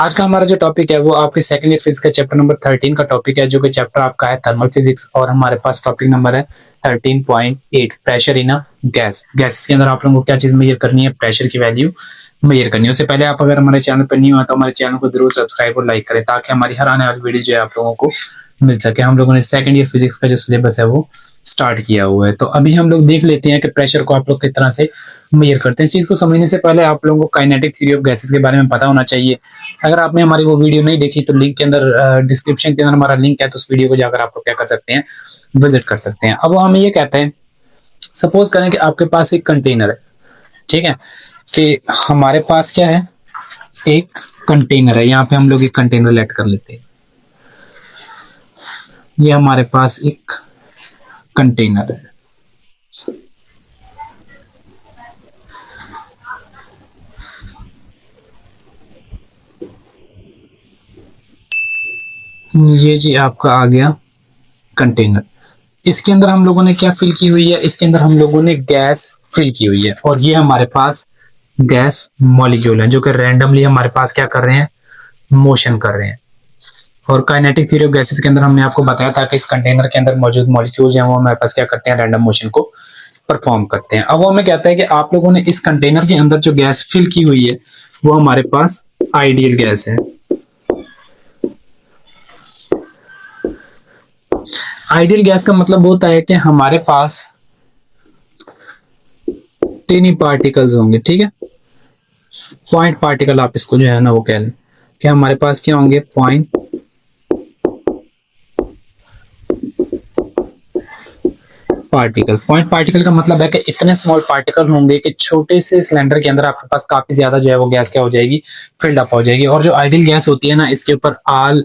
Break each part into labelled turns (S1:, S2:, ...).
S1: आज का हमारा जो टॉपिक है वो आपके सेकंड ईयर फिजिक्स का चैप्टर नंबर 13 का टॉपिक है, जो कि चैप्टर आपका है थर्मल फिजिक्स। और हमारे पास टॉपिक नंबर है 13.8 pressure in a gas. Gas के अंदर आप लोगों को क्या चीज मेजर करनी है? प्रेशर की वैल्यू मेजर करनी है। उससे पहले आप अगर हमारे चैनल पर नहीं हो तो हमारे चैनल को जरूर सब्सक्राइब और लाइक करें, ताकि हमारी हर आने वाली वीडियो जो है आप लोगों को मिल सके। हम लोगों ने सेकंड ईयर फिजिक्स का जो सिलेबस है वो स्टार्ट किया हुआ है। तो अभी हम लोग देख लेते हैं कि प्रेशर को आप लोग किस तरह से मेजर करते हैं। इस चीज को समझने से पहले आप लोगों को काइनेटिक थ्योरी ऑफ गैसेस के बारे में पता होना चाहिए। अगर आपने हमारी वो वीडियो नहीं देखी तो लिंक के अंदर डिस्क्रिप्शन के अंदर हमारा लिंक है, तो उस वीडियो को जाकर आप लोग क्या कर सकते हैं, विजिट कर सकते हैं। अब वो हमें ये कहते हैं, सपोज करें कि आपके पास एक कंटेनर है, ठीक है, कि हमारे पास क्या है, एक कंटेनर है। यहाँ पे हम लोग एक कंटेनर लेट कर लेते हैं। ये हमारे पास एक कंटेनर है। ये जी आपका आ गया कंटेनर। इसके अंदर हम लोगों ने क्या फिल की हुई है? इसके अंदर हम लोगों ने गैस फिल की हुई है, और ये हमारे पास गैस मॉलिक्यूल है जो कि रैंडमली हमारे पास क्या कर रहे हैं, मोशन कर रहे हैं। और काइनेटिक थ्योरी ऑफ गैसेस के अंदर हमने आपको बताया था कि इस कंटेनर के अंदर मौजूद मॉलिक्यूल्स हैं वो हमारे पास क्या करते हैं, रैंडम मोशन को परफॉर्म करते हैं। अब वो हमें कहता है कि आप लोगों ने इस कंटेनर के अंदर जो गैस फिल की हुई है वो हमारे पास आइडियल गैस है। आइडियल गैस का मतलब होता है कि हमारे पास टेनी पार्टिकल्स होंगे, ठीक है, पॉइंट पार्टिकल आप इसको जो है ना वो कह लें कि हमारे पास क्या होंगे, पॉइंट पार्टिकल। पॉइंट पार्टिकल का मतलब है कि इतने स्मॉल पार्टिकल होंगे कि छोटे से सिलेंडर के अंदर आपके पास काफी ज्यादा जो है वो गैस क्या हो जाएगी, फिल्ड अप हो जाएगी। और जो आइडियल गैस होती है ना, इसके ऊपर ऑल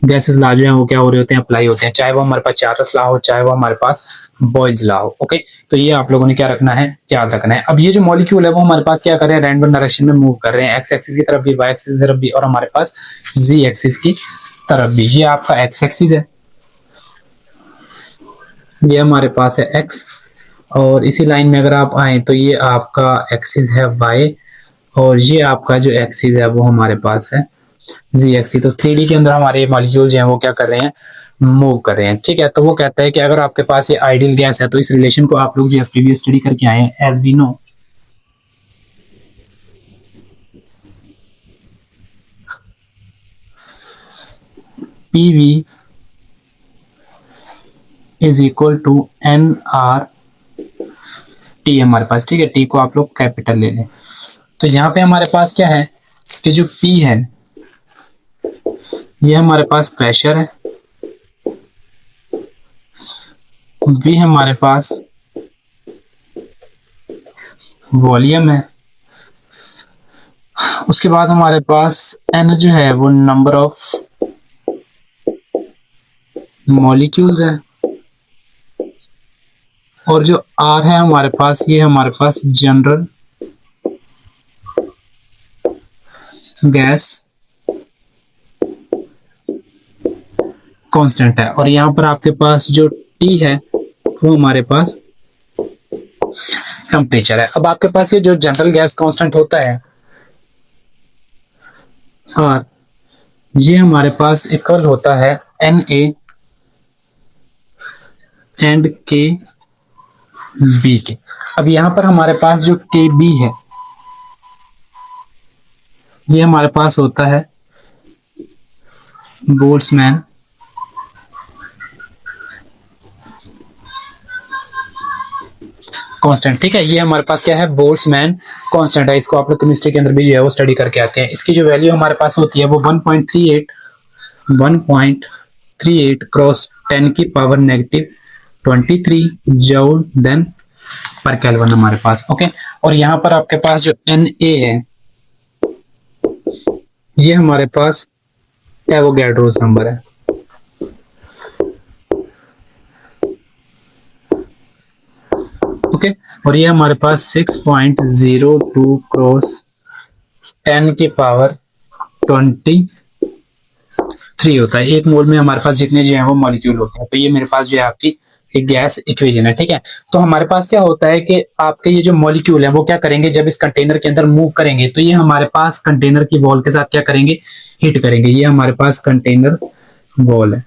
S1: गैसेस लॉ जो है वो क्या हो रहे होते हैं, अप्लाई होते हैं, चाहे वो हमारे पास चार्ल्स लॉ हो, चाहे वो हमारे पास बॉयल्स लॉ हो। ओके, तो ये आप लोगों ने क्या रखना है, याद रखना है। अब ये जो मॉलिक्यूल है वो हमारे पास क्या कर रहे हैं, रैंडम डायरेक्शन में मूव कर रहे हैं, एक्स एक्सिस की तरफ भी, वाई एक्सिस की तरफ भी, और हमारे पास जी एक्सिस की तरफ भी। ये आपका एक्स एक्सिस है, ये हमारे पास है एक्स, और इसी लाइन में अगर आप आए तो ये आपका एक्सिस है वाई, और ये आपका जो एक्सिस है वो हमारे पास है जी एक्सिस। तो 3D के अंदर हमारे मॉलिक्यूल्स हैं वो क्या कर रहे हैं, मूव कर रहे हैं, ठीक है। तो वो कहता है कि अगर आपके पास ये आइडियल गैस है तो इस रिलेशन को आप लोग जो प्रीवियस स्टडी करके आए हैं, as we know PV is equal to n R T हमारे पास, ठीक है। टी को आप लोग कैपिटल ले लें। तो यहाँ पे हमारे पास क्या है कि जो पी है ये हमारे पास प्रेशर है, वी हमारे पास वॉल्यूम है, उसके बाद हमारे पास एन जो है वो नंबर ऑफ मॉलिक्यूल्स है, और जो आर है हमारे पास, ये हमारे पास जनरल गैस कांस्टेंट है। और यहाँ पर आपके पास जो टी है वो हमारे पास टेम्परेचर है। अब आपके पास ये जो जनरल गैस कांस्टेंट होता है आर, ये हमारे पास इक्वल होता है एन ए एंड के बी के। अब यहां पर हमारे पास जो के बी है ये हमारे पास होता है बोल्ट्जमैन कांस्टेंट, ठीक है। ये हमारे पास क्या है, बोल्ट्जमैन कांस्टेंट है। इसको आप लोग केमिस्ट्री के अंदर भी जो है वो स्टडी करके आते हैं। इसकी जो वैल्यू हमारे पास होती है वो 1.38 क्रॉस 10 की power -23 joule then per kelvin हमारे पास। ओके, और यहाँ पर आपके पास जो Na है ये हमारे पास एवोगैड्रोस नंबर है। ओके, और ये हमारे पास 6.02 क्रॉस 10 की पावर 23 होता है। एक मोल में हमारे पास जितने जो है वो मॉलिक्यूल होते हैं। तो ये मेरे पास जो है आपकी एक गैस इक्वेशन है, ठीक है। तो हमारे पास क्या होता है कि आपके ये जो मॉलिक्यूल है वो क्या करेंगे, जब इस कंटेनर के अंदर मूव करेंगे तो ये हमारे पास कंटेनर की वॉल के साथ क्या करेंगे, हिट करेंगे। ये हमारे पास कंटेनर वॉल है,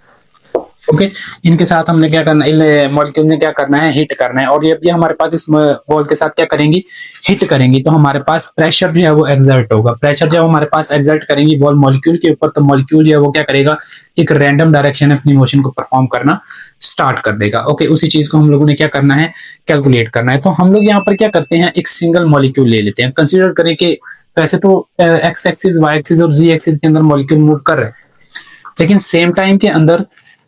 S1: ओके। इनके साथ हमने क्या करना है, इन मॉलिक्यूल ने क्या करना है, हिट करना है। और ये हमारे पास इस वॉल के साथ क्या करेंगी, हिट करेंगी। तो हमारे पास प्रेशर जो है वो एक्सर्ट होगा। प्रेशर जब हमारे पास एक्सर्ट करेंगी वॉल मॉलिक्यूल के ऊपर, तो मॉलिक्यूल जो है वो क्या करेगा, एक रैंडम डायरेक्शन में अपनी मोशन को परफॉर्म करना स्टार्ट कर देगा, ओके। उसी चीज को हम लोगों ने क्या करना है, कैलकुलेट करना है। तो हम लोग यहाँ पर क्या करते हैं, एक सिंगल मॉलिक्यूल ले लेते हैं। कंसिडर करें कि वैसे तो एक्स एक्सिस, वाई एक्सिस और जी एक्सिस के अंदर मॉलिक्यूल मूव कर रहे हैं, लेकिन सेम टाइम के अंदर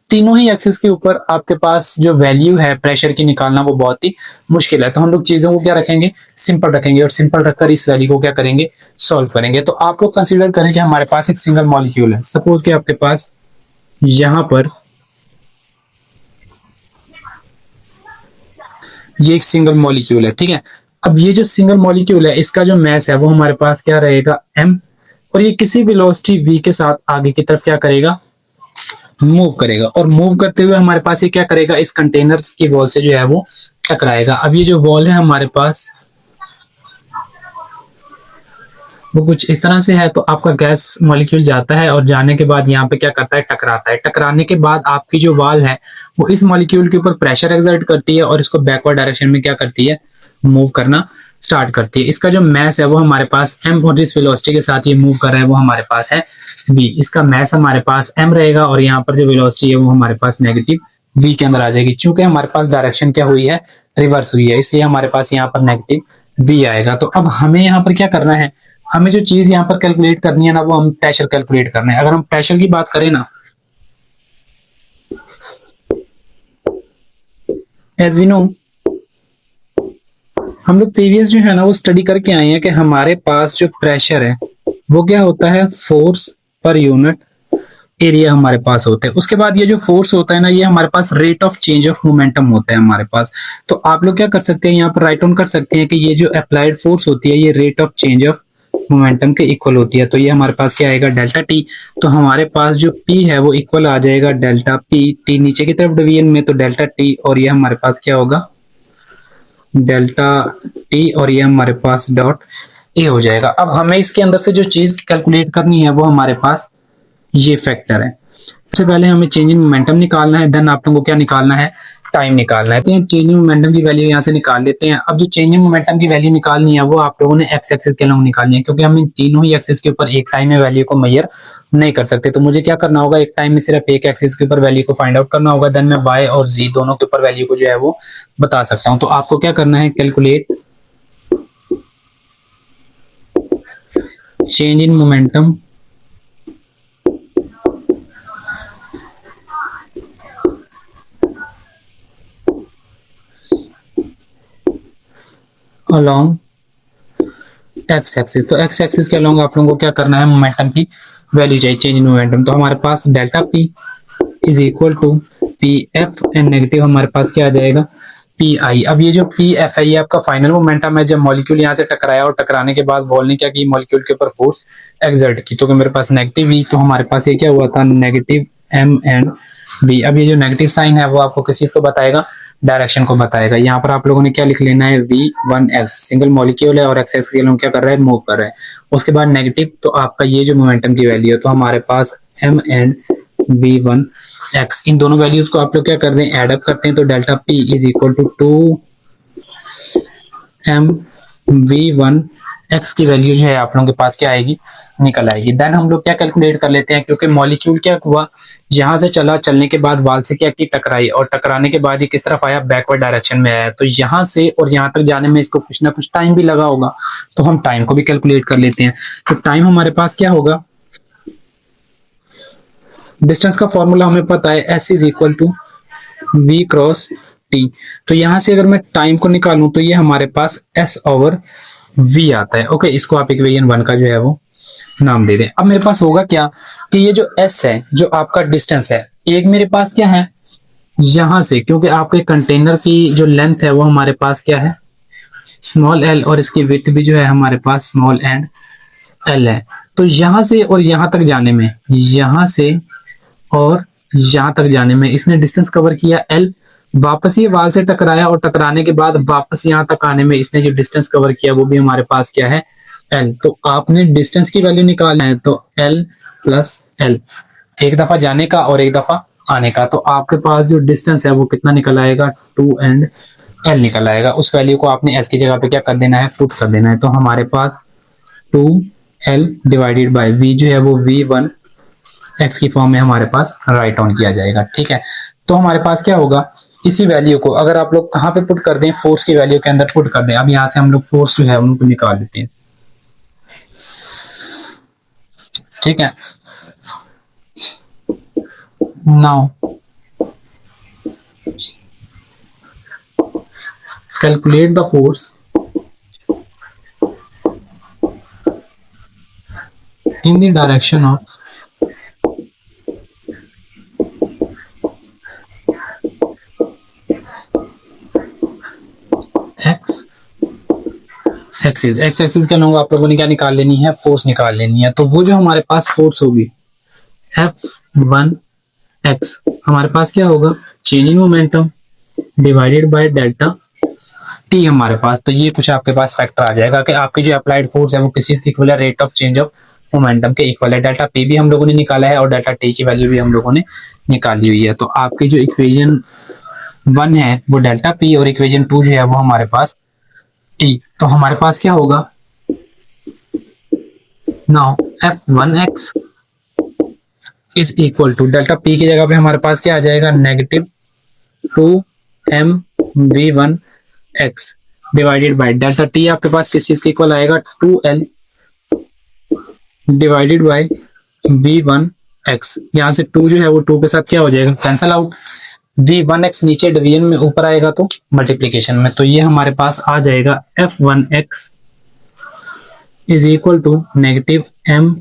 S1: तीनों ही एक्सिस के ऊपर आपके पास जो वैल्यू है प्रेशर की निकालना वो बहुत ही मुश्किल है। तो हम लोग चीजों को क्या रखेंगे, सिंपल रखेंगे, और सिंपल रखकर इस वैल्यू को क्या करेंगे, सॉल्व करेंगे। तो आप लोग कंसीडर करें कि हमारे पास एक सिंगल मॉलिक्यूल है। सपोज कि आपके पास यहां पर ये एक सिंगल मॉलिक्यूल है, ठीक है। अब ये जो सिंगल मॉलिक्यूल है इसका जो मास है वो हमारे पास क्या रहेगा, m, और ये किसी वेलोसिटी v के साथ आगे की तरफ क्या करेगा, मूव करेगा। और मूव करते हुए हमारे पास ये क्या करेगा, इस कंटेनर की वॉल से जो है वो टकराएगा। अब ये जो वॉल है हमारे पास वो कुछ इस तरह से है। तो आपका गैस मॉलिक्यूल जाता है और जाने के बाद यहाँ पे क्या करता है, टकराता है। टकराने के बाद आपकी जो वॉल है वो इस मॉलिक्यूल के ऊपर प्रेशर एक्सर्ट करती है और इसको बैकवर्ड डायरेक्शन में क्या करती है, मूव करना स्टार्ट करती है। इसका जो मास है वो हमारे पास m, और जिस वेलोसिटी के साथ ये मूव कर रहा है वो हमारे पास है v। इसका मास हमारे पास m रहेगा और यहाँ पर जो वेलोसिटी है वो हमारे पास नेगेटिव v के अंदर आ जाएगी। चूंकि हमारे पास डायरेक्शन क्या हुई है, रिवर्स हुई है, इसलिए हमारे पास यहाँ पर नेगेटिव v आएगा। तो अब हमें यहाँ पर क्या करना है, हमें जो चीज यहाँ पर कैलकुलेट करनी है ना, वो हम प्रेशर कैलकुलेट करना है। अगर हम प्रेशर की बात करें ना, एज वी नो, हम लोग प्रीवियस जो है ना वो स्टडी करके आए हैं कि हमारे पास जो प्रेशर है वो क्या होता है, फोर्स पर यूनिट एरिया हमारे पास होता है। उसके बाद ये जो फोर्स होता है ना, ये हमारे पास rate of change of momentum होता है हमारे पास। तो आप लोग क्या कर सकते हैं, यहाँ पर राइट ऑन कर सकते हैं कि ये जो अप्लाइड फोर्स होती है ये rate of change of momentum के इक्वल होती है। तो ये हमारे पास क्या आएगा, डेल्टा टी। तो हमारे पास जो पी है वो इक्वल आ जाएगा डेल्टा पी, टी नीचे की तरफ डिवीजन में, तो डेल्टा टी, और ये हमारे पास क्या होगा, डेल्टा टी, और ये हमारे पास डॉट ए हो जाएगा। अब हमें इसके अंदर से जो चीज कैलकुलेट करनी है वो हमारे पास ये फैक्टर है। सबसे पहले हमें चेंज इन मोमेंटम निकालना है, देन आप लोगों को क्या निकालना है, टाइम निकालना है। तो चेंज इन मोमेंटम की वैल्यू यहाँ से निकाल लेते हैं। अब जो चेंज इन मोमेंटम की वैल्यू निकालनी है वो आप लोगों ने एक्स एक्सिस के अलॉन्ग निकालनी है, क्योंकि हम इन तीनों ही एक्सिस के ऊपर एक टाइम में वैल्यू को मेजर नहीं कर सकते। तो मुझे क्या करना होगा, एक टाइम में सिर्फ एक एक्सिस के ऊपर वैल्यू को फाइंड आउट करना होगा, देन मैं y और z दोनों के ऊपर वैल्यू को जो है वो बता सकता हूँ। तो आपको क्या करना है, calculate change in momentum along x axis. तो एक्स एक्सिस के अलोंग आप लोगों को क्या करना है, मोमेंटम की वैल्यू चाहिए, चेंज इन मोमेंटम। तो हमारे पास delta P is equal to P F, and negative हमारे पास क्या आ जाएगा, पी आई। अब ये जो पी एफ है ये आपका फाइनल मोमेंटम है, जब मॉलिक्यूल यहाँ से टकराया और टकराने के बाद बॉल ने क्या की, मॉलिक्यूल के ऊपर फोर्स एक्सर्ट की। तो मेरे पास नेगेटिव वी, तो हमारे पास ये क्या हुआ था, नेगेटिव एम एंड वी। अब ये जो नेगेटिव साइन है वो आपको किस चीज को बताएगा, डायरेक्शन को बताएगा। यहाँ पर आप लोगों ने क्या लिख लेना है, v1x, सिंगल मॉलिक्यूल है और x एक्सिस के लोग क्या कर रहा है, मूव कर रहा है। उसके बाद नेगेटिव, तो आपका ये जो मोमेंटम की वैल्यू है, तो हमारे पास m एंड v1x, इन दोनों वैल्यूज को आप लोग क्या कर दें, एड अप करते हैं। तो delta p is equal to 2m v1x की वैल्यू जो है आप लोगों के पास क्या आएगी, निकल आएगी। देन हम लोग क्या कैलकुलेट कर लेते हैं, क्योंकि मॉलिक्यूल क्या हुआ, यहां से चला, चलने के बाद वाल से क्या की, टकराई, और टकराने के बाद ये किस तरफ आया, बैकवर्ड डायरेक्शन में आया। तो यहां से और यहां तक जाने में इसको कुछ ना कुछ टाइम भी लगा होगा, तो हम टाइम को भी कैलकुलेट कर लेते हैं। तो टाइम हमारे पास क्या होगा, डिस्टेंस का फॉर्मूला हमें पता है, s is equal to v cross t। तो यहां से अगर मैं टाइम को निकालूं तो ये हमारे पास s ओवर v आता है, ओके। इसको आप इक्वेशन 1 का जो है वो नाम दे दें। अब मेरे पास होगा क्या कि ये जो s है, जो आपका डिस्टेंस है, एक मेरे पास क्या है, यहां से, क्योंकि आपके कंटेनर की जो लेंथ है वो हमारे पास क्या है, स्मॉल l, और इसकी विड्थ भी जो है हमारे पास स्मॉल एंड l है। तो यहां से और यहां तक जाने में, यहां से और यहां तक जाने में इसने डिस्टेंस कवर किया l, वापस ये वाल से टकराया और टकराने के बाद वापस यहाँ तक आने में इसने जो डिस्टेंस कवर किया वो भी हमारे पास क्या है, एल। तो आपने डिस्टेंस की वैल्यू निकालना है तो एल प्लस एल, एक दफा जाने का और एक दफा आने का। तो आपके पास जो डिस्टेंस है वो कितना निकल आएगा, 2 एंड एल निकल आएगा। उस वैल्यू को आपने एस की जगह पे क्या कर देना है, पुट कर देना है। तो हमारे पास 2L डिवाइडेड बाय V जो है वो V1 x की फॉर्म में हमारे पास राइट ऑन किया जाएगा। ठीक है, तो हमारे पास क्या होगा, इसी वैल्यू को अगर आप लोग कहाँ पे पुट कर दें, फोर्स की वैल्यू के अंदर पुट कर दें। अब यहाँ से हम लोग फोर्स जो है उनको निकाल देते हैं। ठीक है, now calculate the force in the direction of x axis. x axis के लोग आप लोगों ने क्या निकाल लेनी है, फोर्स निकाल लेनी है। तो वो जो हमारे पास फोर्स होगी F1x, हमारे पास क्या होगा, change in momentum divided by delta T हमारे पास। तो ये कुछ आपके पास फैक्टर आ जाएगा कि आपकी जो अप्लाइड फोर्स है वो किसी चीज की इक्वल है, rate of change of momentum के इक्वल है। डेल्टा पी भी हम लोगों ने निकाला है और डेल्टा टी की वैल्यू भी हम लोगों ने निकाली हुई है। तो आपकी जो इक्वेशन 1 है वो डेल्टा पी और इक्वेशन 2 जो है वो हमारे पास टी। तो हमारे पास क्या होगा, now F1x is equal to delta P की जगह पे हमारे पास क्या आ जाएगा, negative 2mv1x divided by delta t आपके पास किस चीज के इक्वल आएगा, 2L डिवाइडेड बाय v1x। यहाँ से 2 जो है वो 2 के साथ क्या हो जाएगा, कैंसल आउट। v1x नीचे डिवीजन में, ऊपर आएगा तो मल्टीप्लीकेशन में। तो ये हमारे पास आ जाएगा F1x is equal to negative m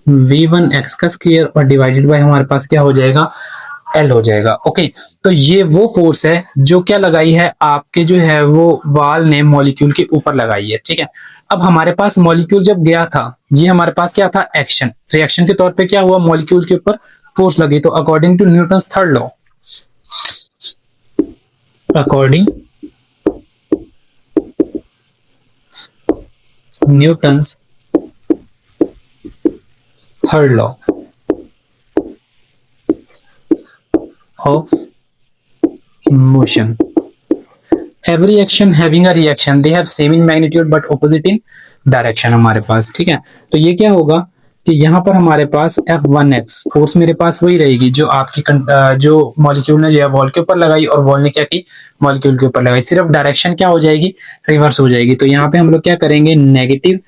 S1: v1x का स्क्वायर और डिवाइडेड बाय हमारे पास क्या हो जाएगा, L हो जाएगा। ओके, तो ये वो फोर्स है जो क्या लगाई है, आपके जो है वो वाल ने मॉलिक्यूल के ऊपर लगाई है। ठीक है, अब हमारे पास मॉलिक्यूल जब गया था, ये हमारे पास क्या था, एक्शन। रिएक्शन के तौर पे क्या हुआ, मॉलिक्यूल के ऊपर फोर्स लगी। तो according to Newton's third law, according Newton's third law of motion, every action having a reaction they have same in magnitude but opposite in direction हमारे पास। ठीक है, तो ये क्या होगा कि यहाँ पर हमारे पास F1x फोर्स मेरे पास वही रहेगी जो आपकी जो मॉलिक्यूल ने जो है वॉल के ऊपर लगाई और वॉल ने क्या की, मॉलिक्यूल के ऊपर लगाई। सिर्फ डायरेक्शन क्या हो जाएगी, रिवर्स हो जाएगी। तो यहाँ पे हम लोग क्या करेंगे, negative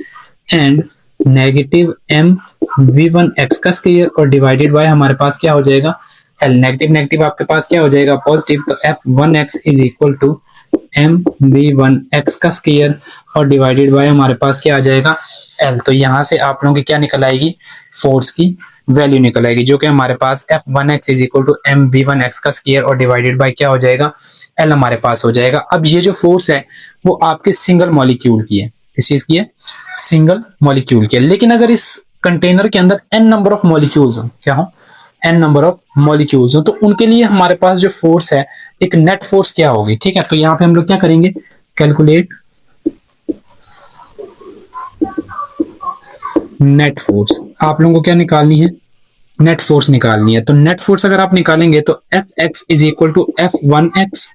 S1: and negative m v1x का स्क्वायर और डिवाइडेड बाय हमारे पास क्या हो जाएगा, L। नेगेटिव नेगेटिव आपके पास क्या हो जाएगा, पॉजिटिव। तो F1x is equal to m v1x का स्क्वायर और डिवाइडेड बाय हमारे पास क्या आ जाएगा, L। तो यहाँ से आप लोगों की क्या निकल आएगी, फोर्स की वैल्यू निकल आएगी, जो कि हमारे पास F1x is equal to m v1x का स्क्वायर और डिवाइडेड बाय क्या हो जाएगा, L हमारे पास हो जाएगा। अब ये जो फोर्स है वो आपके सिंगल मॉलिक्यूल की है, किस चीज की है, सिंगल मॉलिक्यूल की है। लेकिन अगर इस कंटेनर के अंदर n नंबर ऑफ मॉलिक्यूल्स हो, क्या हो, n नंबर ऑफ मॉलिक्यूल्स हो, तो उनके लिए हमारे पास जो फोर्स है, एक नेट फोर्स क्या होगी। ठीक है, तो यहाँ पे हम लोग क्या करेंगे, कैलकुलेट नेट फोर्स। आप लोगों को क्या निकालनी है, नेट फोर्स निकालनी है। तो नेट फोर्स अगर आप निकालेंगे तो Fx is equal to F1x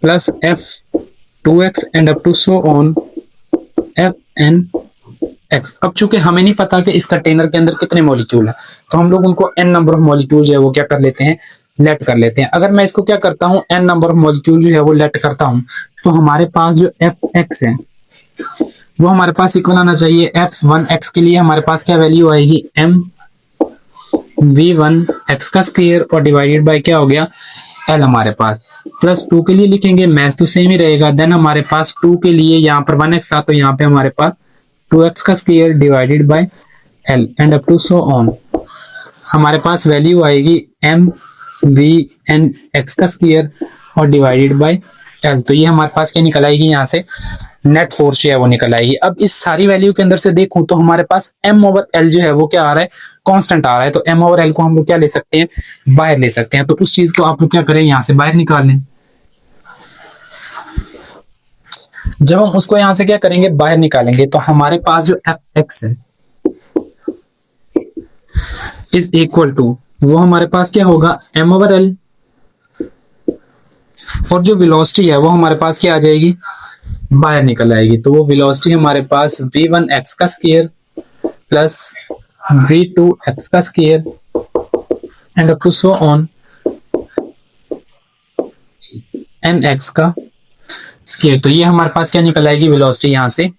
S1: plus F2x and up to so on Fnx। अब चूंकि हमें नहीं पता कि इस कंटेनर के अंदर कितने मॉलिक्यूल है, तो हम लोग उनको n नंबर ऑफ मॉलिक्यूल जो है वो क्या कर लेते हैं, लेट कर लेते हैं। अगर मैं इसको क्या करता हूँ, n नंबर ऑफ मॉलिक्यूल जो है वो लेट करता हूँ, तो हमारे पास जो Fx है वो हमारे पास इक्वल आना चाहिए। F1x के लिए हमारे पास क्या वैल्यू आएगी, m v1x का स्क्वायर और डिवाइडेड बाय क्या हो गया, L हमारे पास। प्लस 2 के लिए लिखेंगे, मैथ तो सेम ही रहेगा। देन हमारे पास 2 के लिए यहाँ पर 1x था, तो यहाँ पे हमारे पास 2x का square divided by L and up to so on. हमारे पास वैल्यू आएगी m v(n)x का स्क्वायर और डिवाइडेड बाय L। तो ये हमारे पास क्या निकल आएगी, यहाँ से नेट फोर्स जो है वो निकल आएगी। अब इस सारी वैल्यू के अंदर से देखूं तो हमारे पास m ओवर L जो है वो क्या आ रहा है, कांस्टेंट आ रहा है, तो m ओवर l को हम लोग क्या ले सकते हैं, बाहर ले सकते हैं। तो उस चीज को आप लोग क्या करें, यहां से बाहर निकाल लें। जब हम उसको यहां से क्या करेंगे, बाहर निकालेंगे, तो हमारे पास जो एफ एक्स है इज इक्वल टू, वो हमारे पास क्या होगा, m ओवर l, और जो वेलोसिटी है वो हमारे पास क्या आ जाएगी, बाहर निकल आएगी। तो वो वेलोसिटी हमारे पास v1x का स्क्वायर प्लस v2x का square and up to so on nx का स्क्वायर। तो ये हमारे पास क्या निकल आएगी, वेलोसिटी यहां से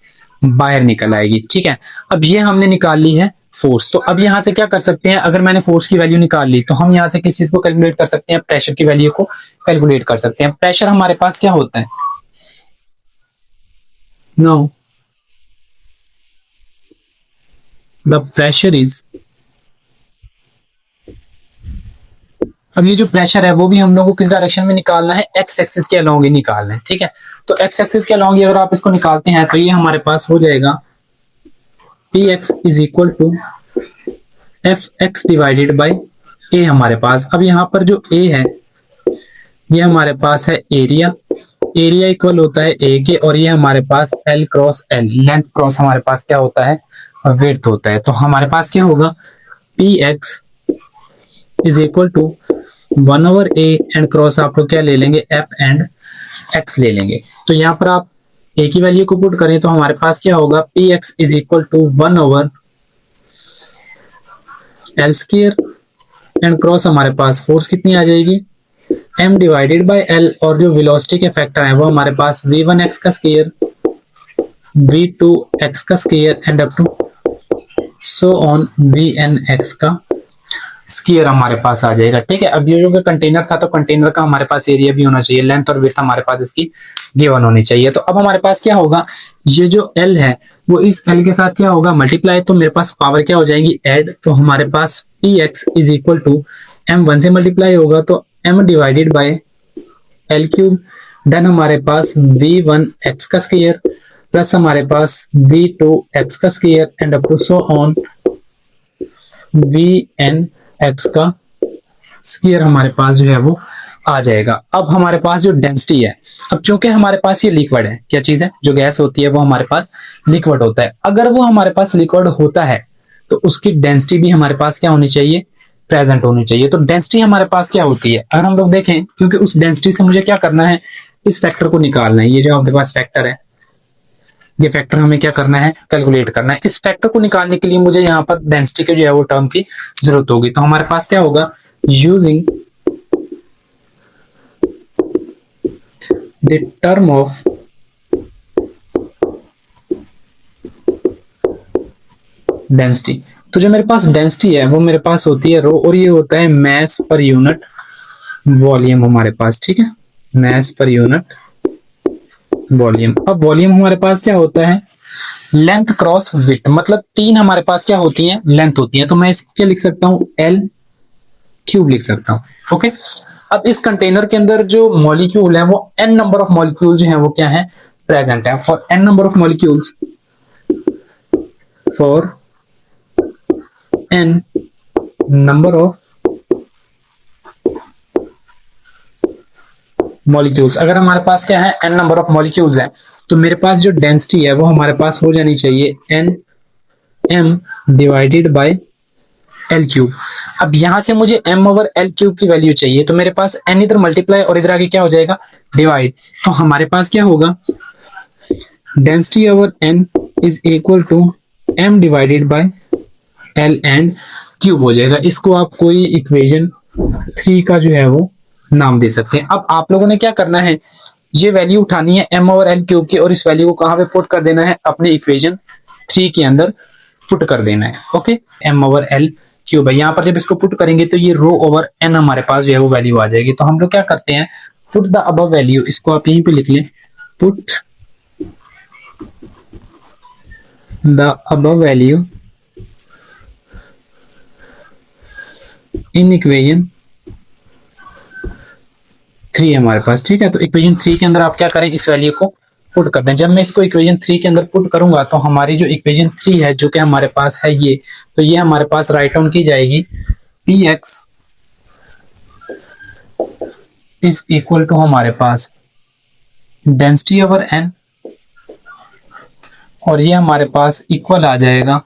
S1: बाहर निकल आएगी। ठीक है, अब ये हमने निकाल ली है फोर्स। तो अब यहां से क्या कर सकते हैं, अगर मैंने फोर्स की वैल्यू निकाल ली तो हम यहां से किस चीज को कैलकुलेट कर सकते हैं, प्रेशर की वैल्यू को कैलकुलेट कर सकते हैं। प्रेशर हमारे पास क्या होता है, नो द प्रेशर इज, अब ये जो प्रेशर है वो भी हम लोग को किस डायरेक्शन में निकालना है, एक्स एक्सिस के अलोंग ही निकालना है। ठीक है, तो एक्स एक्सिस के अलोंग अगर आप इसको निकालते हैं तो ये हमारे पास हो जाएगा P x is equal to F X divided by A हमारे पास। अब यहाँ पर जो ए है ये हमारे पास है एरिया, एरिया इक्वल होता है ए के, और ये हमारे पास L cross L, length cross हमारे पास क्या होता है, विड्थ होता है। तो हमारे पास क्या होगा, P x is equal to 1 over A and cross आप लोग क्या ले लेंगे, एफ एंड एक्स ले लेंगे। तो यहाँ पर आप ए की वैल्यू को पुट करें तो हमारे पास क्या होगा, P x is equal to 1 over L square and cross हमारे पास फोर्स कितनी आ जाएगी, m डिवाइडेड बाय l, और जो वेलोसिटी के फैक्टर है वो हमारे पास v1x का स्क्वायर v2x का square and up to so on vnx का स्क्वायर हमारे पास आ जाएगा। ठीक है, अब ये जो कंटेनर था तो कंटेनर का हमारे पास एरिया भी होना चाहिए, लेंथ और विड्थ हमारे पास इसकी गिवन होनी चाहिए। तो अब हमारे पास क्या होगा, ये जो l है वो इस l के साथ क्या होगा, मल्टीप्लाई, तो मेरे पास पावर क्या हो जाएगी, ऐड। तो हमारे पास px is equal to m1 से मल्टीप्लाई होगा तो m divided by l cube, then हमारे पास v1x का स्क्वायर प्लस हमारे पास v2x का square and up to so on vnx का स्क्वायर हमारे पास जो है वो आ जाएगा। अब हमारे पास जो डेंसिटी है, अब चूंकि हमारे पास ये लिक्विड है, क्या चीज है, जो गैस होती है वो हमारे पास लिक्विड होता है। अगर वो हमारे पास लिक्विड होता है तो उसकी डेंसिटी भी हमारे पास क्या होनी चाहिए, प्रेजेंट होनी चाहिए। तो डेंसिटी हमारे पास क्या होती है, अगर हम लोग देखें, क्योंकि उस डेंसिटी से मुझे क्या करना है, इस फैक्टर को निकालना है। ये जो हमारे पास फैक्टर है, ये फैक्टर हमें क्या करना है, कैलकुलेट करना है। इस फैक्टर को निकालने के लिए मुझे यहाँ पर डेंसिटी के जो है वो टर्म की जरूरत होगी। तो हमारे पास क्या होगा, using the term of density, तो जो मेरे पास डेंसिटी है वो मेरे पास होती है रो, और ये होता है मैस पर यूनिट वॉल्यूम हमारे पास। ठीक है, मैस पर यूनिट वॉल्यूम। अब वॉल्यूम हमारे पास क्या होता है, लेंथ क्रॉस विड्थ, मतलब तीन हमारे पास क्या होती है, लेंथ होती है। तो मैं इसको क्या लिख सकता हूं, एल क्यूब लिख सकता हूं। ओके, अब इस कंटेनर के अंदर जो मॉलिक्यूल है वो n नंबर ऑफ मॉलिक्यूल जो है वो क्या है, प्रेजेंट है। For n number of molecules, for n number of molecules, अगर हमारे पास क्या है, n number of molecules है, तो मेरे पास जो डेंसिटी है वो हमारे पास हो जानी चाहिए n m divided by l cube. अब यहां से मुझे m ओवर l क्यूब की वैल्यू चाहिए, तो मेरे पास n इधर मल्टीप्लाई और इधर आगे क्या हो जाएगा, डिवाइड। तो हमारे पास क्या होगा, density over n is equal to m divided by L and cube हो जाएगा। इसको आप कोई इक्वेशन 3 का जो है वो नाम दे सकते हैं। अब आप लोगों ने क्या करना है, ये वैल्यू उठानी है m ओवर एल क्यूब की, और इस वैल्यू को कहां पे पुट कर देना है, अपने इक्वेशन 3 के अंदर पुट कर देना है। Okay, m over L cube है, यहाँ पर जब इसको पुट करेंगे तो ये रो ओवर n हमारे पास जो है वो वैल्यू आ जाएगी। तो हम लोग क्या करते हैं, पुट द अबव वैल्यू, इसको आप यहीं पे लिख लें, put the above value in equation 3 हमारे पास। ठीक है, तो इक्वेशन 3 के अंदर आप क्या करें, इस वैल्यू को पुट करते हैं। जब मैं इसको इक्वेशन 3 के अंदर पुट करूंगा तो हमारी जो इक्वेशन 3 है जो कि हमारे पास है ये, तो ये हमारे पास राइट डाउन की जाएगी P x is equal to हमारे पास डेंसिटी ओवर एन, और ये हमारे पास इक्वल आ जाएगा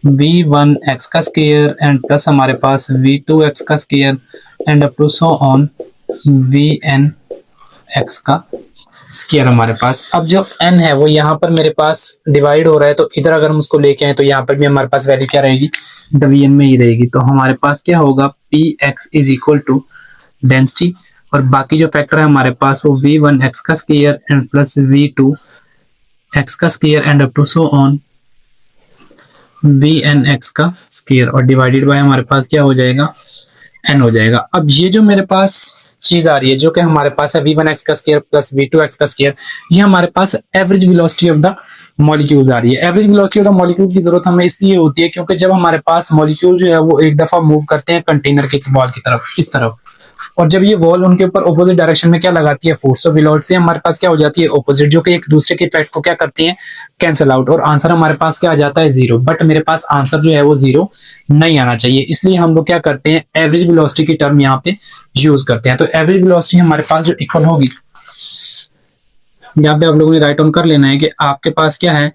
S1: v1x का स्क्वायर एंड प्लस हमारे पास v2x का square and up to so on vnx का स्क्वायर हमारे पास। अब जो n है वो यहाँ पर मेरे पास डिवाइड हो रहा है, तो इधर अगर हम उसको लेके आए तो यहाँ पर भी हमारे पास वैल्यू क्या रहेगी, vn में ही रहेगी। तो हमारे पास क्या होगा, px is equal to density, और बाकी जो फैक्टर है हमारे पास वो v1x का स्क्वायर एंड प्लस v2x का square and up to so on vnx का स्क्वायर, और डिवाइडेड बाय हमारे पास क्या हो जाएगा, n हो जाएगा। अब ये जो मेरे पास चीज आ रही है जो कि हमारे पास है v1x का स्क्वायर प्लस v2x का स्क्वायर, ये हमारे पास average velocity of the molecule आ रही है। Average velocity of the molecule की जरूरत हमें इसलिए होती है क्योंकि जब हमारे पास मॉलिक्यूल जो है वो एक दफा मूव करते हैं कंटेनर के वॉल की तरफ, इस तरफ, और जब ये वॉल उनके ऊपर ऑपोजिट डायरेक्शन में क्या लगाती है, फोर्स, तो वेलोसिटी हमारे पास क्या हो जाती है, ऑपोजिट, जो कि एक दूसरे के इफेक्ट को क्या करती है, कैंसिल आउट, और आंसर हमारे पास क्या आ जाता है, जीरो। बट मेरे पास आंसर जो है वो जीरो नहीं आना चाहिए, इसलिए हम लोग क्या करते हैं, एवरेज वेलोसिटी की टर्म यहाँ पे यूज करते हैं। तो एवरेज वेलोसिटी हमारे पास जो इक्वल होगी, यहाँ पे आप लोगों ने राइट ऑन कर लेना है कि आपके पास क्या है,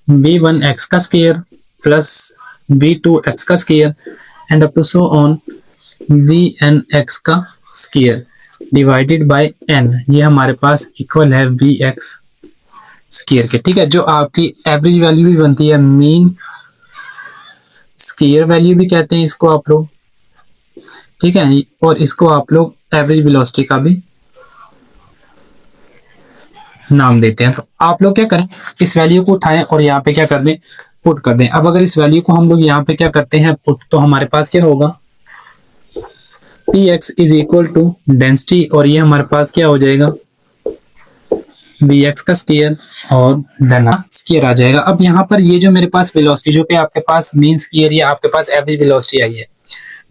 S1: v1x का स्क्वायर प्लस v2x का square and up to so on vnx का स्क्वायर डिवाइडेड बाय n, ये हमारे पास इक्वल है vx स्क्वायर के। ठीक है, जो आपकी एवरेज वैल्यू भी बनती है, मीन स्क्वायर वैल्यू भी कहते हैं इसको आप लोग, ठीक है, और इसको आप लोग एवरेज वेलोसिटी का भी नाम देते हैं। तो आप लोग क्या करें, इस वैल्यू को उठाएं और यहाँ पे क्या कर दें, पुट कर दें। अब अगर इस वैल्यू को हम लोग यहाँ पे क्या करते हैं पुट, तो हमारे पास क्या होगा, px is equal to density, और ये हमारे पास क्या हो जाएगा, vx का स्क्वायर और देन स्क्वायर आ जाएगा। अब यहाँ पर ये जो मेरे पास वेलोसिटी जो कि आपके पास मीन स्क्वायर या आपके पास एवरेज वेलोसिटी आई है,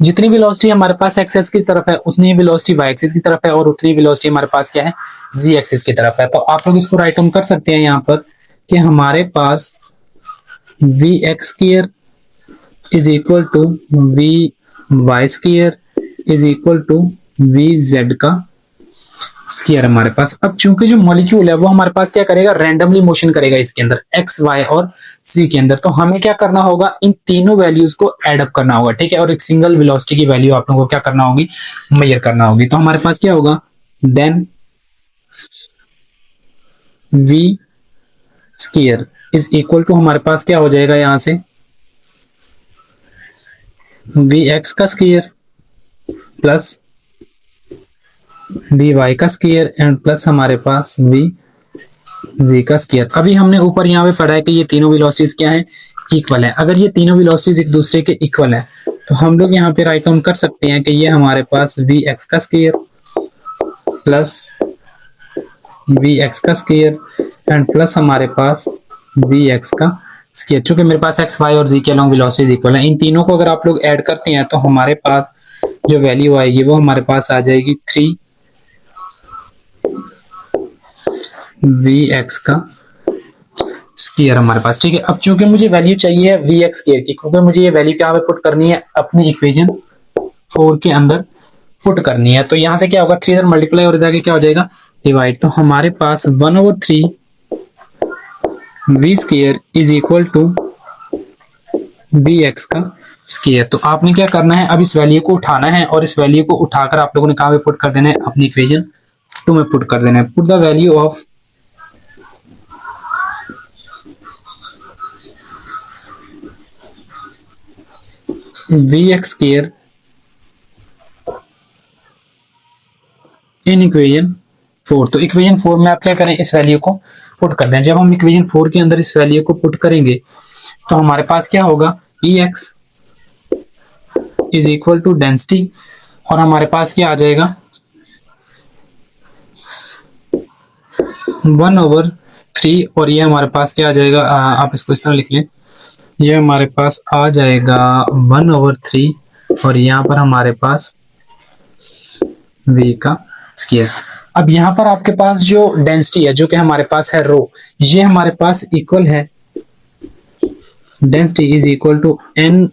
S1: जितनी वेलोसिटी हमारे पास एक्स एक्सिस की तरफ है उतनी वेलोसिटी वाई एक्सिस की तरफ है, और उतनी वेलोसिटी हमारे पास क्या है, जी एक्सिस की तरफ है। तो आप लोग इसको राइट ऑन कर सकते हैं यहाँ पर कि हमारे पास vx square is equal to vy square is equal to vz का स्क्वायर हमारे पास। अब चूंकि जो मॉलिक्यूल है वो हमारे पास क्या करेगा, रैंडमली मोशन करेगा इसके अंदर x y और c के अंदर, तो हमें क्या करना होगा, इन तीनों वैल्यूज को एड अप करना होगा, ठीक है, और एक सिंगल वेलोसिटी की वैल्यू आप लोगों को क्या करना होगी, मेजर करना होगी। तो हमारे पास क्या होगा, then v square is equal to हमारे पास क्या हो जाएगा, यहां से vx का स्क्वायर प्लस vy का स्क्वायर एंड प्लस हमारे पास vz का स्क्वायर। अभी हमने ऊपर यहाँ पे पढ़ा है कि ये तीनों वेलोसिटीज क्या है, इक्वल है। अगर ये तीनों वेलोसिटीज एक दूसरे के इक्वल है तो हम लोग यहाँ पे राइट डाउन कर सकते हैं कि ये हमारे पास vx का स्क्वायर प्लस vx का स्क्वायर एंड प्लस हमारे पास vx का स्क्वायर। चूंकि मेरे पास x y और z के अलॉन्ग वेलोसिटीज इक्वल है, इन तीनों को अगर आप लोग ऐड करते हैं तो हमारे पास जो वैल्यू आएगी वो हमारे पास आ जाएगी 3vx का स्क्वायर हमारे पास। ठीक है, अब चूंकि मुझे वैल्यू चाहिए है vx स्क्वायर की, क्योंकि मुझे ये वैल्यू क्या पे पुट करनी है, अपनी इक्वेशन 4 के अंदर पुट करनी है। तो यहां से क्या होगा, 3 इधर मल्टीप्लाई और इधर क्या हो जाएगा, डिवाइड। तो हमारे पास 1/3 v square is equal to vx का स्क्वायर। तो आपने क्या करना है, अब इस वैल्यू को उठाना है और इस वैल्यू को उठाकर आप लोगों ने कहां पे पुट कर देना है, अपनी इक्वेशन 2 में पुट कर देना है। Put the value of vx square in equation 4। तो इक्वेशन 4 में आप क्या करें, इस वैल्यू को पुट कर दें। जब हम इक्वेशन 4 के अंदर इस वैल्यू को पुट करेंगे तो हमारे पास क्या होगा, Ex is equal to density, और हमारे पास क्या आ जाएगा 1/3, और ये हमारे पास क्या आ जाएगा, आप इसको इस तरह लिख लें, ये हमारे पास आ जाएगा 1/3 और यहाँ पर हमारे पास v का स्क्वायर। अब यहाँ पर आपके पास जो डेंसिटी है जो कि हमारे पास है रो, ये हमारे पास इक्वल है, density is equal to N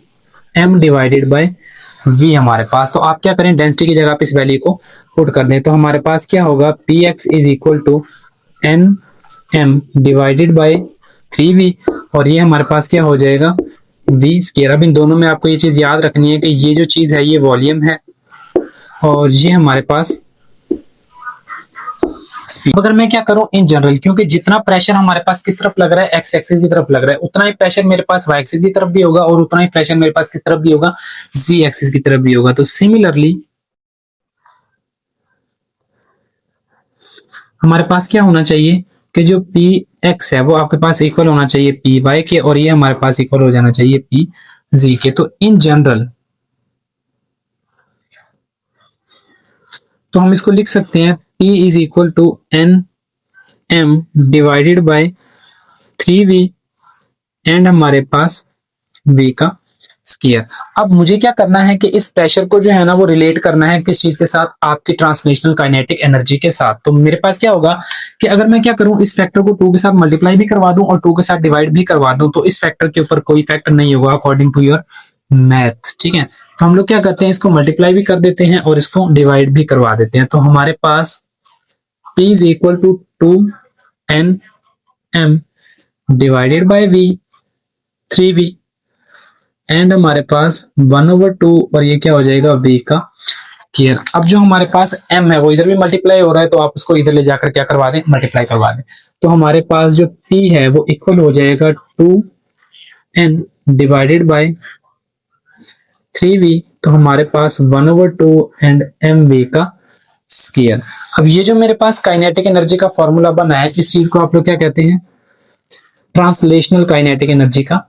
S1: M divided by V हमारे पास। तो आप क्या करें, डेंसिटी की जगह पे इस वैल्यू को पुट कर दें, तो हमारे पास क्या होगा, P x is equal to N M divided by 3v, और ये हमारे पास क्या हो जाएगा, वी स्क्वायर। अब इन दोनों में आपको ये चीज याद रखनी है कि ये जो चीज है ये वॉल्यूम है और ये हमारे पास स्पीड। अगर मैं क्या करूं इन जनरल, क्योंकि जितना प्रेशर हमारे पास किस तरफ लग रहा है, एक्स एक्सिस की तरफ लग रहा है, उतना ही प्रेशर मेरे पास वाई एक्सिस की तरफ भी होगा और उतना ही प्रेशर मेरे पास किस तरफ भी होगा, जी एक्सिस की तरफ भी होगा। तो सिमिलरली हमारे पास क्या होना चाहिए कि जो पी एक्स है वो आपके पास इक्वल होना चाहिए पी वाई के, और ये हमारे पास इक्वल हो जाना चाहिए पी जी के। तो इन जनरल तो हम इसको लिख सकते हैं P is equal to N M divided by 3v and हमारे पास v का स्क्वायर। अब मुझे क्या करना है कि इस प्रेशर को जो है ना वो रिलेट करना है किस चीज के साथ, आपकी ट्रांसलेशनल काइनेटिक एनर्जी के साथ। तो मेरे पास क्या होगा कि अगर मैं क्या करूं, इस फैक्टर को 2 के साथ मल्टीप्लाई भी करवा दूं और 2 के साथ डिवाइड भी करवा दूं, तो इस फैक्टर के ऊपर कोई फैक्टर नहीं होगा अकॉर्डिंग टू योर मैथ। ठीक है, तो हम लोग क्या करते हैं, इसको मल्टीप्लाई भी कर देते हैं और इसको डिवाइड भी करवा देते हैं। तो हमारे पास P is equal to 2nm divided by v 3v and हमारे पास 1/2 और ये क्या हो जाएगा, v का स्क्वायर। अब जो हमारे पास m है वो इधर भी मल्टीप्लाई हो रहा है, तो आप उसको इधर ले जाकर क्या करवा दें, मल्टीप्लाई करवा दें। तो हमारे पास जो p है वो इक्वल हो जाएगा 2n डिवाइडेड बाय 3v, तो हमारे पास 1/2 एंड mv का स्क्वायर। अब ये जो मेरे पास काइनेटिक एनर्जी का फॉर्मूला बना है, इस चीज को आप लोग क्या कहते हैं, ट्रांसलेशनल काइनेटिक एनर्जी का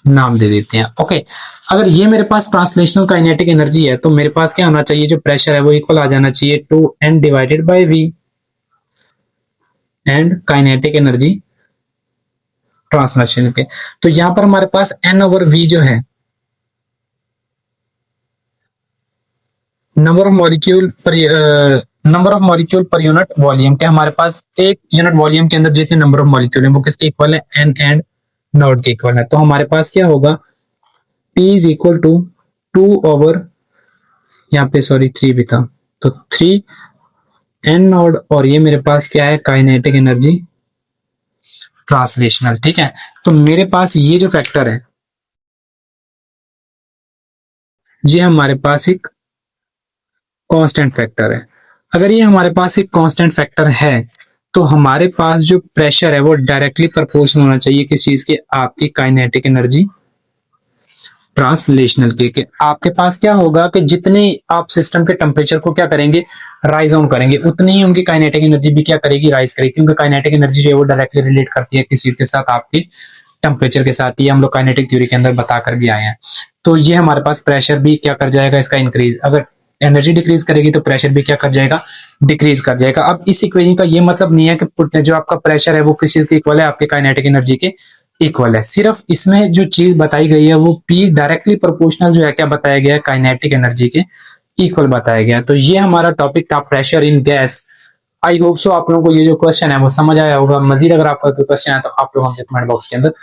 S1: नाम दे देते हैं। ओके, अगर ये मेरे पास ट्रांसलेशनल काइनेटिक एनर्जी है तो मेरे पास क्या होना चाहिए, जो प्रेशर है वो इक्वल आ जाना चाहिए 2n divided by v and kinetic energy translation के। तो यहां पर हमारे पास n/v जो है number of molecule per unit volume के, हमारे पास एक यूनिट वॉल्यूम के अंदर जितने नंबर ऑफ मॉलिक्यूल है वो किसके इक्वल है, एन एंड नॉट के इक्वल है। तो हमारे पास क्या होगा, P इज इक्वल टू 2 यहाँ पे सॉरी 3 भी था, तो 3n नॉट, और ये मेरे पास क्या है, काइनेटिक एनर्जी ट्रांसलेशनल। ठीक है, तो मेरे पास ये जो फैक्टर है ये हमारे पास एक कांस्टेंट फैक्टर है। अगर ये हमारे पास एक कांस्टेंट फैक्टर है तो हमारे पास जो प्रेशर है वो डायरेक्टली प्रोपोर्शनल होना चाहिए किस चीज के, आपकी काइनेटिक एनर्जी ट्रांसलेशनल के। आपके पास क्या होगा कि जितने आप सिस्टम के टेम्परेचर को क्या करेंगे, राइज ऑन करेंगे, उतनी ही उनकी काइनेटिक एनर्जी भी क्या करेगी, राइज करेगी, क्योंकि काइनेटिक एनर्जी जो है वो डायरेक्टली रिलेट करती है किस चीज के साथ, आपके टेम्परेचर के साथ। ये हम लोग काइनेटिक थ्योरी के अंदर बताकर भी आए हैं। तो ये हमारे पास प्रेशर भी क्या कर जाएगा, इसका इंक्रीज, अगर एनर्जी डिक्रीज करेगी तो प्रेशर भी क्या कर जाएगा, डिक्रीज कर जाएगा। अब इस इक्वेशन का ये मतलब नहीं है कि जो आपका प्रेशर है वो किस चीज के इक्वल है, आपके काइनेटिक एनर्जी के इक्वल है। सिर्फ इसमें जो चीज बताई गई है वो P डायरेक्टली प्रोपोर्शनल जो है क्या बताया गया है, काइनेटिक एनर्जी के इक्वल बताया गया है। तो ये हमारा टॉपिक था pressure in gas. I hope so आप लोगों को ये जो क्वेश्चन है वो समझ आया होगा। मजीद अगर आपका कोई क्वेश्चन है तो आप लोग हमसे कमेंट बॉक्स के अंदर